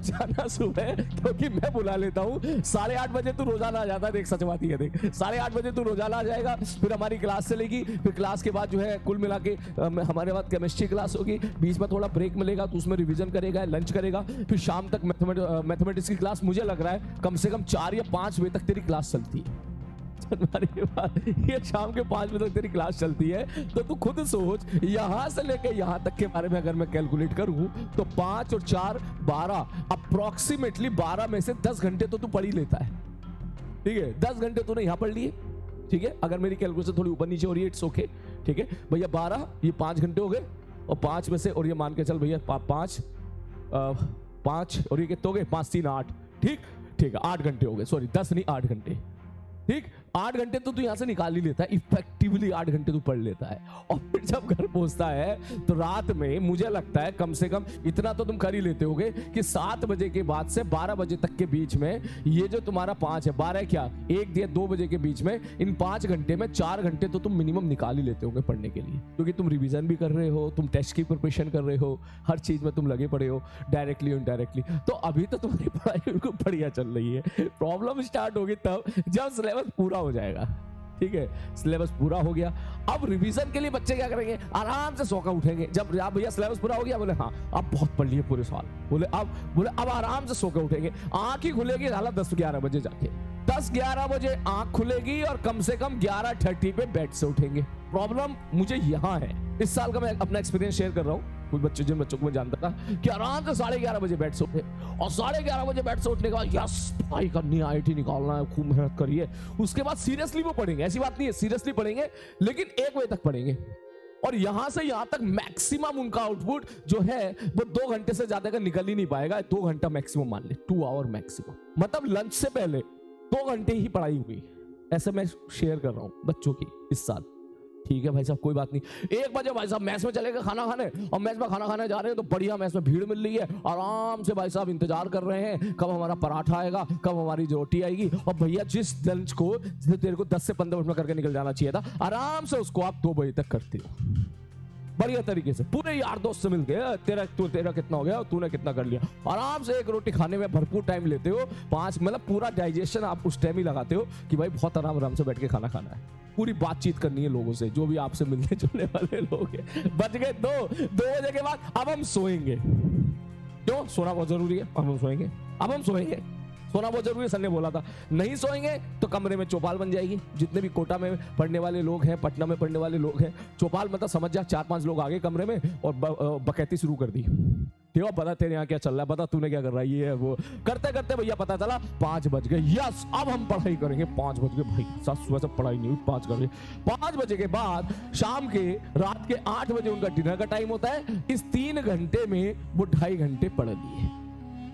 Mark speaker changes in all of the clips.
Speaker 1: जाना सुबह, क्योंकि मैं बुला लेता हूँ। 8:30 बजे तू रोजाना आ जाता है। देख सच बात ही है, देख 8:30 बजे तू रोजाना आ जाएगा, फिर हमारी क्लास चलेगी, फिर क्लास के बाद जो है कुल मिला के हमारे बाद केमिस्ट्री क्लास होगी, बीच में थोड़ा ब्रेक मिलेगा तो उसमें रिवीजन करेगा, लंच करेगा, फिर शाम तक मैथमेटिक्स की क्लास। मुझे लग रहा है कम से कम 4 या 5 बजे तक तेरी क्लास चलती है। ये शाम के 5 बजे तक तेरी क्लास चलती है, तो तू खुद सोच यहां से लेके यहां तक के बारे में अगर मैं कैलकुलेट करूं तो 5 और 4 12, अप्रोक्सीमेटली 12 में से 10 घंटे तो तू पढ़ ही लेता है। ठीक है, 10 घंटे तूने यहां पढ़ लिए। ठीक है, अगर मेरी कैलकुलेशन थोड़ी ऊपर नीचे हो रही है इट्स ओके। ठीक है भैया, 12 ये 5 घंटे हो गए, और 5 में से, और ये मान के चल भैया 5 और ये कितने हो गए, 5 3 8। ठीक है 8 घंटे हो गए, सॉरी 10 नहीं 8 घंटे। ठीक, 8 घंटे तो तू यहां से निकाल ही लेता है, इफेक्टिवली 8 घंटे तू पढ़ लेता है। और फिर जब घर पहुंचता है तो रात में मुझे लगता है कम से कम इतना तो तुम कर ही लेते होगे कि 7 बजे के बाद से 12 बजे तक के बीच में ये जो तुम्हारा 5 है, 12 क्या 1 या 2 बजे के बीच में, इन 5 घंटे में 4 घंटे तो तुम मिनिमम निकाल ही लेते होगे पढ़ने के लिए, क्योंकि तुम रिवीजन भी कर रहे हो, तुम टेस्ट की प्रिपरेशन कर रहे हो, हर चीज में तुम लगे पड़े हो, डायरेक्टली और इनडायरेक्टली। तो अभी तो तुम्हारी पढ़ाई बिल्कुल बढ़िया चल रही है। प्रॉब्लम स्टार्ट होगी तब जब सिलेबस पूरा हो जाएगा। ठीक है, सिलेबस पूरा हो गया, अब रिवीजन के लिए बच्चे क्या करेंगे, आराम से सो कर उठेंगे। जब भैया सिलेबस पूरा हो गया, बोले हाँ अब बहुत पढ़ लिए पूरे साल, बोले अब आराम से सो कर उठेंगे। आंख ही खुलेगी साला 10-11 बजे जाके, 10-11 बजे आंख खुलेगी और कम से कम 11:30 पे बेड से उठेंगे। प्रॉब्लम मुझे यहाँ है, इस साल का मैं अपना एक्सपीरियंस शेयर कर रहा हूँ। कुछ बच्चे, जिन बच्चों को मैं जानता था कि आराम से 11:30 बजे बेड से उठे, और 11:30 बजे बेड से उठने के बाद यस पढ़ाई करनी है, IIT निकालना है, खूब मेहनत करिए। उसके बाद सीरियसली वो पढ़ेंगे, ऐसी बात नहीं है, सीरियसली पढ़ेंगे, लेकिन 1 बजे तक पढ़ेंगे। और यहां से यहां तक मैक्सिमम उनका आउटपुट जो है वो 2 घंटे से ज्यादा का निकल ही नहीं पाएगा। 2 घंटा मैक्सिमम मान ले, 2 आवर मैक्सिमम, मतलब लंच से पहले 2 घंटे ही पढ़ाई हुई। ऐसे मैं शेयर कर रहा हूं बच्चों की इस साल। ठीक है भाई साहब, कोई बात नहीं। 1 बजे भाई साहब मैस में चलेगा खाना खाने, और मैस में खाना खाने जा रहे हैं तो बढ़िया मैस में भीड़ मिल रही है, आराम से भाई साहब इंतजार कर रहे हैं कब हमारा पराठा आएगा, कब हमारी रोटी आएगी। और भैया जिस लंच को तेरे को 10 से 15 मिनट में करके निकल जाना चाहिए था, आराम से उसको आप 2 बजे तक करते हो बढ़िया तरीके से, पूरे यार दोस्त से मिलके तेरा कितना हो गया, तूने कितना कर लिया। आराम से एक रोटी खाने में भरपूर टाइम लेते हो, 5 मतलब पूरा डाइजेशन आप उस टाइम ही लगाते हो कि भाई बहुत आराम से बैठ के खाना खाना है, पूरी बातचीत करनी है लोगों से, जो भी आपसे मिलने जुलने वाले लोग हैं। बच गए 2 बजे के बाद अब हम सोएंगे। क्यों? सोना बहुत जरूरी है, अब हम सोएंगे, अब हम सोएंगे, सोना बहुत जरूरी है। सर ने बोला था नहीं सोएंगे तो कमरे में चौपाल बन जाएगी। जितने भी कोटा में पढ़ने वाले लोग हैं, पटना में पढ़ने वाले लोग हैं, चौपाल मतलब समझ जा 4-5 लोग आगे कमरे में और बकैती शुरू कर दी। ठीक है, पता तेरे यहाँ क्या चल रहा है, पता तूने क्या कर रहा है, ये है वो, करते करते भैया पता चला 5 बज गए। यस, अब हम पढ़ाई करेंगे। 5 बज गए भाई, सुबह से पढ़ाई नहीं हुई, 5 कर 5 बजे के बाद शाम के रात के 8 बजे उनका डिनर का टाइम होता है। इस 3 घंटे में वो 2.5 घंटे पढ़ लिए।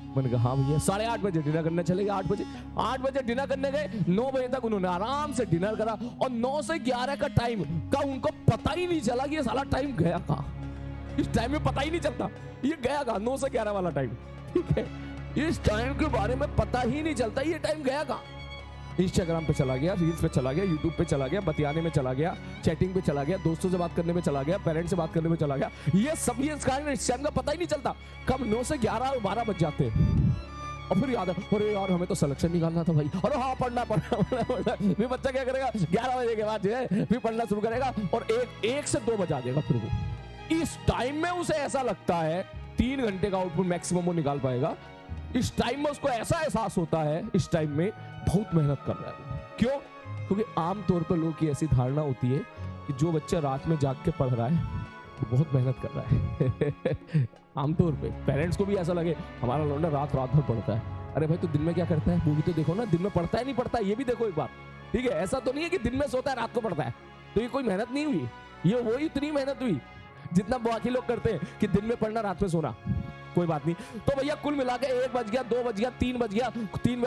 Speaker 1: मैंने कहा हाँ भैया, 8:30 बजे डिनर करने चले गए। 8 बजे डिनर करने गए, 9 बजे तक उन्होंने आराम से डिनर करा, और 9 से 11 का टाइम का उनको पता ही नहीं चला कि ये साला टाइम गया कहाँ। इस टाइम में पता ही नहीं चलता ये गया कहाँ, 9 से 11 वाला टाइम। ठीक है, इस टाइम के बारे में पता ही नहीं चलता ये टाइम गया कहाँ। इंस्टाग्राम पे चला गया, रील्स पे चला गया, यूट्यूब पे चला गया, बतियाने में चला गया, चैटिंग पे चला गया, दोस्तों से बात करने में चला गया, पेरेंट्स से बात करने में चला गया। ये सब इस टाइम का पता ही नहीं चलता कब 9 से 11 और 12 बज जाते हैं। और फिर याद है, अरे यार हमें तो सिलेक्शन निकालना था भाई, अरे हाँ पढ़ना। फिर बच्चा क्या करेगा, 11 बजे के बाद जो है फिर पढ़ना शुरू करेगा, और 1 से 2 बजा देगा। फिर वो इस टाइम में उसे ऐसा लगता है 3 घंटे का आउटपुट मैक्सिमम वो निकाल पाएगा। इस टाइम में उसको ऐसा एहसास होता है इस टाइम में बहुत मेहनत कर रहा है। क्यों? क्योंकि आमतौर पर लोगों की ऐसी धारणा होती है कि जो बच्चा रात में जाग के पढ़ रहा है वो बहुत मेहनत कर रहा है। आमतौर पे पेरेंट्स को भी ऐसा लगे हमारा लौंडा रात भर पढ़ता है। अरे भाई तो दिन में क्या करता है वो भी तो देखो ना, दिन में पढ़ता है नहीं पढ़ता है ये भी देखो एक बार। ठीक है, ऐसा तो नहीं है कि दिन में सोता है रात को पढ़ता है, तो ये कोई मेहनत नहीं हुई, ये वही इतनी मेहनत हुई जितना बाकी लोग करते हैं कि दिन में पढ़ना रात में सोना। कोई बात नहीं। तो भैया कुल मिला के 1 बज गया, 2 बज गया, 3 बज गया,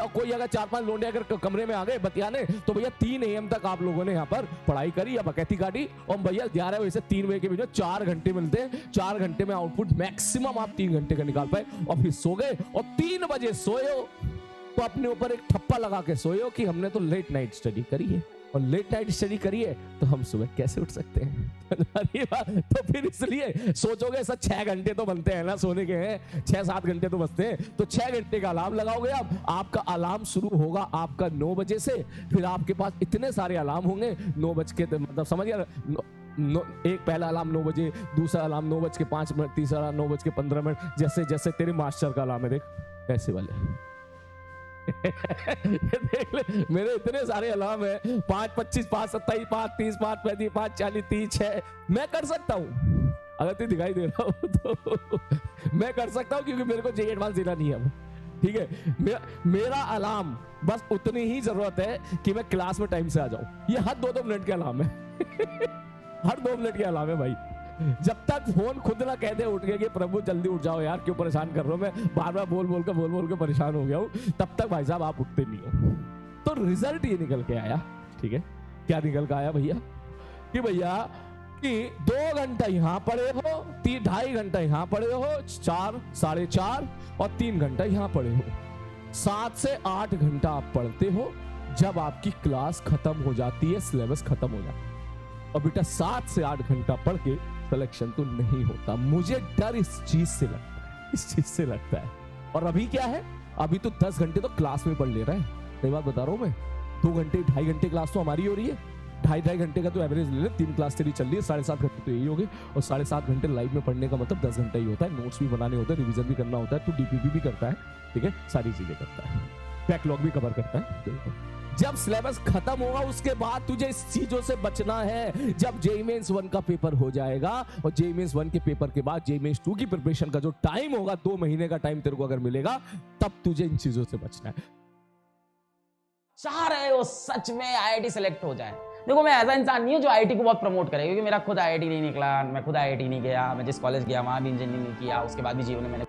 Speaker 1: कोई अगर 4-5 लोंडे अगर कमरे में आ गए बतियाने, तो भैया 3 AM तक आप लोगों ने यहाँ पर पढ़ाई करी या बकैती काटी। और भैया 11 बजे से 3 बजे के बीच में 4 घंटे मिलते हैं। 4 घंटे में आउटपुट मैक्सिमम आप 3 घंटे का निकाल पाए, और फिर सो गए। और 3 बजे सोए हो तो अपने ऊपर एक ठप्पा लगा के सोए हो कि हमने तो लेट नाइट स्टडी करी है। और लेट नाइट स्टडी करिए तो हम सुबह कैसे उठ सकते हैं? अरे बात, तो फिर इसलिए सोचोगे सर 6 घंटे तो बनते हैं ना सोने के, हैं 6-7 घंटे तो बचते हैं, तो 6 घंटे का अलार्म लगाओगे आप, आपका अलार्म शुरू होगा आपका 9 बजे से, फिर आपके पास इतने सारे अलार्म होंगे 9 बज के, मतलब समझ गया, एक पहला अलार्म 9 बजे, दूसरा अलार्म 9 बज के 5 मिनट, तीसरा अलार्म 9 बज के 15 मिनट, जैसे जैसे तेरे मास्टर का अलार्म है देख ऐसे वाले। देख ले मेरे इतने सारे अलार्म है, 5:25, 5:27, 5:30, 5:35, 5:40, 30, 6 मैं कर सकता हूँ। अगर तू दिखाई दे रहा हो तो मैं कर सकता हूँ, क्योंकि मेरे को जे एडवांस देना नहीं है अब, ठीक है। मेरा अलार्म बस उतनी ही जरूरत है कि मैं क्लास में टाइम से आ जाऊं। ये हर 2-2 मिनट के अलार्म है हर 2 मिनट के अलार्म है भाई। जब तक फोन खुद ना कह दे उठ के कि प्रभु जल्दी उठ जाओ यार, क्यों परेशान कर रहे हो, मैं बार बार बोल बोल के परेशान हो गया हूं, तब तक भाई साहब आप उठते नहीं हो। तो रिजल्ट ये निकल के आया, ठीक है, क्या निकल के आया भैया, कि भैया कि 2 घंटा यहां पढ़े हो, 2.5 घंटा यहां पढ़े हो, 4, 4.5 और 3 घंटा यहां पढ़े हो, 7 से 8 घंटा आप पढ़ते हो। जब आपकी क्लास खत्म हो जाती है, सिलेबस खत्म हो जाता है, और बेटा 7 से 8 घंटा पढ़ के सिलेक्शन तो नहीं होता। मुझे डर इस चीज से लगता है, इस चीज से लगता है। और अभी क्या है, अभी तो 10 घंटे तो क्लास में पढ़ ले रहा है, सही बात बता रहा हूं मैं। 2 घंटे 2.5 घंटे क्लास तो हमारी हो रही है, 2.5 घंटे का तो एवरेज ले ले, 3 क्लास तेरी चल रही है, 7.5 घंटे तो यही हो गए, और 7.5 घंटे लाइव में पढ़ने का मतलब 10 घंटा ही होता है। नोट्स भी बनाने होते हैं, रिवीजन भी करना होता है, तो डीपीपी भी करता है, ठीक है, सारी चीजें करता है, बैकलॉग भी कवर करता है। जब सिलेबस खत्म होगा उसके बाद तुझे इस चीजों से बचना है। जब जेईई मेंस 1 का पेपर हो जाएगा, और जेईई मेंस 1 के पेपर के बाद जेईई मेंस 2 की प्रिपरेशन का जो टाइम होगा, 2 महीने का टाइम तेरे को अगर मिलेगा, तब तुझे इन चीजों से बचना है।
Speaker 2: चाह रहे हो सच में आईआईटी सेलेक्ट हो जाए। देखो मैं ऐसा इंसान नहीं हूं जो आईआईटी को बहुत प्रमोट करे, क्योंकि मेरा खुद आईआईटी नहीं निकला, मैं खुद आईआईटी नहीं गया, मैं जिस कॉलेज गया वहां भी इंजीनियरिंग किया, उसके बाद भी जीवन में मैंने